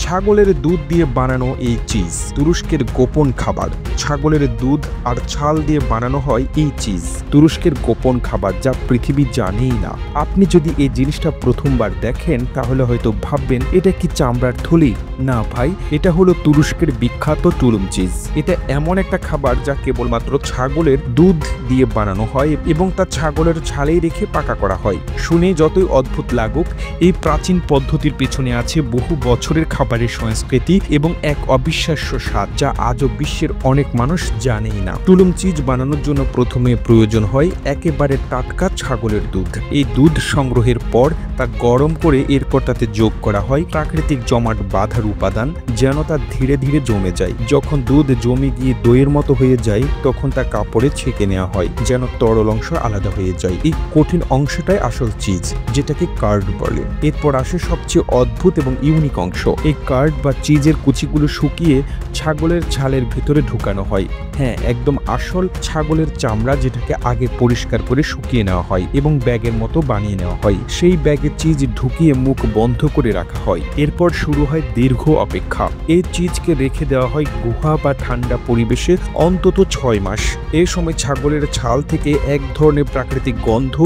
ছাগলের দুধ দিয়ে বানানো এই চিজ তুরস্কের গোপন খাবার। ছাগলের দুধ আর ছাল দিয়ে বানানো হয় এই চিজ তুরস্কের গোপন খাবার, যা পৃথিবী জানেই না। আপনি যদি এই জিনিসটা প্রথমবার দেখেন তাহলে হয়তো ভাববেন এটা কি চামড়ার থলি। না ভাই, এটা হলো তুরস্কের বিখ্যাত টুলুম চিজ। এটা এমন একটা খাবার যা কেবলমাত্র ছাগলের দুধ দিয়ে বানানো হয় এবং তা ছাগলের ছালেই রেখে পাকা করা হয়। শুনে যতই অদ্ভুত লাগুক, এই প্রাচীন পদ্ধতির পেছনে আছে বহু বছরের খাবারের সংস্কৃতি এবং এক অবিশ্বাস্য স্বাদ যা আজও বিশ্বের অনেক মানুষ জানেই না। টুলুম চিজ বানানোর জন্য প্রথমে প্রয়োজন হয় একেবারে টাটকা ছাগলের দুধ। এই দুধ সংগ্রহের পর তা গরম করে এরপর তাতে যোগ করা হয় প্রাকৃতিক জমাট বাঁধার উপাদান, যেন তা ধীরে ধীরে জমে যায়। যখন দুধ জমে গিয়ে দইয়ের মতো হয়ে যায় তখন তা কাপড়ে ছেঁকে নেওয়া হয় যেন তরল অংশ আলাদা হয়ে যায়। এই কঠিন অংশটাই আসল চিজ, যেটাকে কার্ড বলে। এরপর আসে সবচেয়ে অদ্ভুত এবং ইউনিক অংশ। এই কার্ড বা চিজের কুচিগুলো শুকিয়ে ছাগলের ছালের ভেতরে ঢুকানো হয়। হ্যাঁ, একদম আসল ছাগলের চামড়া, যেটাকে আগে পরিষ্কার করে শুকিয়ে নেওয়া হয় এবং ব্যাগের মতো বানিয়ে নেওয়া হয়। সেই ব্যাগে চিজ ঢুকিয়ে মুখ বন্ধ করে রাখা হয়। এরপর শুরু হয় দীর্ঘ অপেক্ষা। এই চিজকে রেখে দেওয়া হয় গুহা বা ঠান্ডা পরিবেশে অন্তত 6 মাস। এই সময় ছাগলের ছাল থেকে এক ধরনের প্রাকৃতিক গন্ধ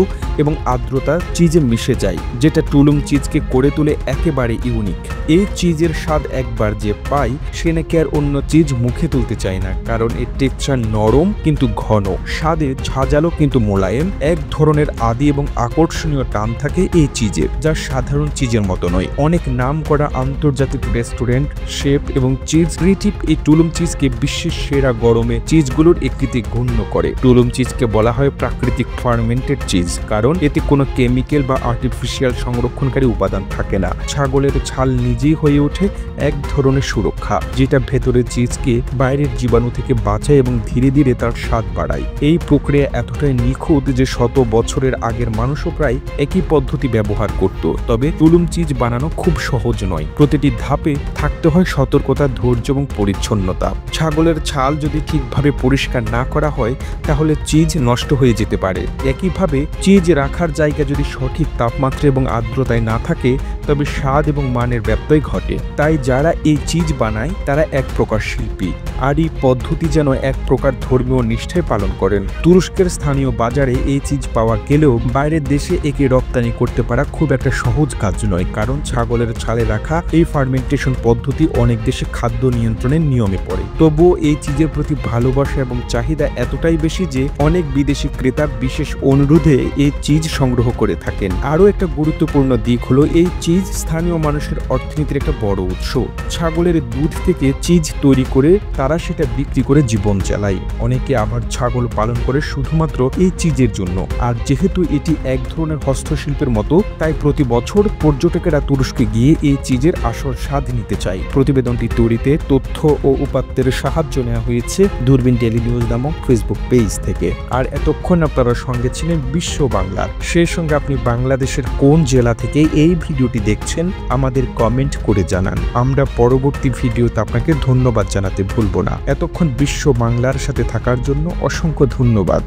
এবং আর্দ্রতা চিজে মিশে যায়, যেটা টুলুম চিজকে করে তোলে একেবারে ইউনিক। এই চিজের স্বাদ একবার যে পায় সে নাকি আর অন্য চিজ মুখে তুলতে চায় না, কারণ এর টেক্সচার নরম কিন্তু ঘন, স্বাদে ঝাঁঝালো কিন্তু মোলায়েম। এক ধরনের আদি এবং আকর্ষণীয় টান থাকে এই চিজের, যা সাধারণ চিজের মতো নয়। অনেক নাম করা আন্তর্জাতিক রেস্টুরেন্ট, শেফ এবং চিজ ক্রিয়েটিভ এই টুলুম চিজকে বিশ্বের সেরা গরমে চিজগুলোর একটিতে গণ্য করে। টুলুম চিজকে বলা হয় প্রাকৃতিক ফার্মেন্টেড চিজ, কারণ এতে কোনো কেমিক্যাল বা আর্টিফিশিয়াল সংরক্ষণকারী উপাদান থাকে না। ছাগলের ছাল নিজেই হয়ে ওঠে এক ধরনের সুরক্ষা, যেটা ভেতরের চিজকে বাইরের জীবাণু থেকে বাঁচায় এবং ধীরে ধীরে তার স্বাদ বাড়ায়। এই প্রক্রিয়া এতটাই নিখুঁত যে শত বছরের আগের মানুষও প্রায় একই পদ্ধতি ব্যবহার করত। তবে টুলুম চিজ বানানো খুব সহজ নয়। প্রতিটি ধাপে থাকতে হয় সতর্কতা, ধৈর্য এবং পরিচ্ছন্নতা। ছাগলের ছাল যদি ঠিকভাবে পরিষ্কার না করা হয় তাহলে চিজ নষ্ট হয়ে যেতে পারে। একইভাবে চিজ রাখার জায়গা যদি সঠিক তাপমাত্রা এবং আর্দ্রতায় না থাকে তবে স্বাদ এবং মানের ব্যত্যয় ঘটে। তাই যারা এই চিজ বানায় তারা এক প্রকার শিল্পী, আর এই পদ্ধতি যেন এক প্রকার ধর্মীয় নিষ্ঠায় পালন করেন। তুরস্কের স্থানীয় বাজারে এই চিজ পাওয়া গেলেও বাইরের দেশে একে রপ্তানি করতে পারা খুব একটা সহজ কাজ নয়, কারণ ছাগলের ছালে রাখা এই ফার্মেন্টেশন পদ্ধতি অনেক দেশে খাদ্য নিয়ন্ত্রণের নিয়মে পড়ে। তবুও এই চিজের প্রতি ভালোবাসা এবং চাহিদা এতটাই বেশি যে অনেক বিদেশি ক্রেতা বিশেষ অনুরোধে এই চিজ সংগ্রহ করে থাকেন। আরও একটা গুরুত্বপূর্ণ দিক হলো এই চিজ স্থানীয় মানুষের অর্থনীতির একটা বড় উৎস। ছাগলের দুধ থেকে চিজ তৈরি করে তারা সেটা বিক্রি করে জীবন চালায়। অনেকে আবার ছাগল পালন করে শুধুমাত্র এই চিজের জন্য। আর যেহেতু এটি এক ধরনের হস্তশিল্পের মতো, তাই প্রতি বছর পর্যটকেরা তুরস্কে গিয়ে এই চিজের আসল স্বাদ নিতে চায়। প্রতিবেদনটি তৈরিতে তথ্য ও উপাত্তের সাহায্য নেওয়া হয়েছে দূরবীন ডেইলি নিউজ নামক ফেসবুক পেজ থেকে। আর এতক্ষণ আপনারা সঙ্গে ছিলেন বিশ্ব বাংলার। সেই সঙ্গে আপনি বাংলাদেশের কোন জেলা থেকে এই ভিডিওটি দেখছেন আমাদের কমেন্ট করে জানান। আমরা পরবর্তী ভিডিওতে আপনাকে ধন্যবাদ জানাতে ভুলব না। এতক্ষণ বিশ্ব বাংলার সাথে থাকার জন্য অসংখ্য ধন্যবাদ।